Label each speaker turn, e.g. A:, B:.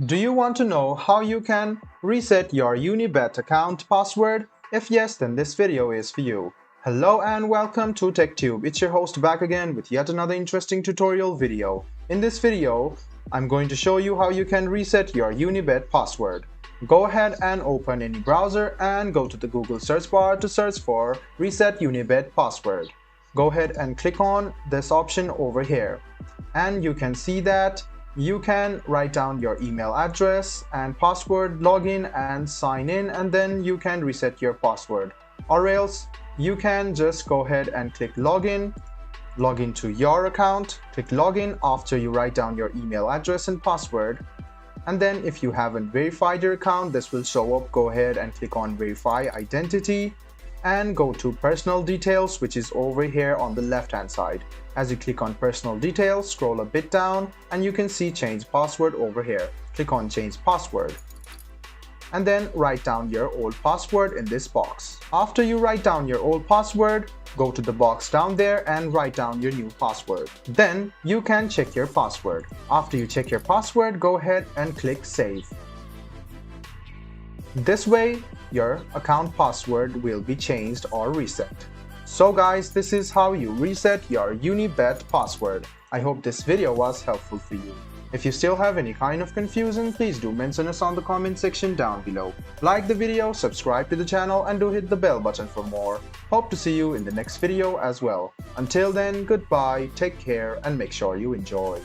A: Do you want to know how you can reset your Unibet account password? If yes, then this video is for you. Hello and welcome to TechTube. It's your host back again with yet another interesting tutorial video. In this video, I'm going to show you how you can reset your Unibet password. Go ahead and open any browser and go to the Google search bar to search for Reset Unibet Password. Go ahead and click on this option over here. And you can see that you can write down your email address and password, login and sign in, and then you can reset your password. Or else you can just go ahead and click login, log into your account, click login after you write down your email address and password. And then if you haven't verified your account, this will show up. Go ahead and click on verify identity and go to personal details, which is over here on the left hand side. As you click on personal details, scroll a bit down and you can see change password over here. Click on change password and then write down your old password in this box. After you write down your old password, go to the box down there and write down your new password. Then you can check your password. After you check your password, go ahead and click save. This way, your account password will be changed or reset. So guys, this is how you reset your Unibet password. I hope this video was helpful for you. If you still have any kind of confusion, please do mention us on the comment section down below. Like the video, subscribe to the channel and do hit the bell button for more. Hope to see you in the next video as well. Until then, goodbye, take care and make sure you enjoy.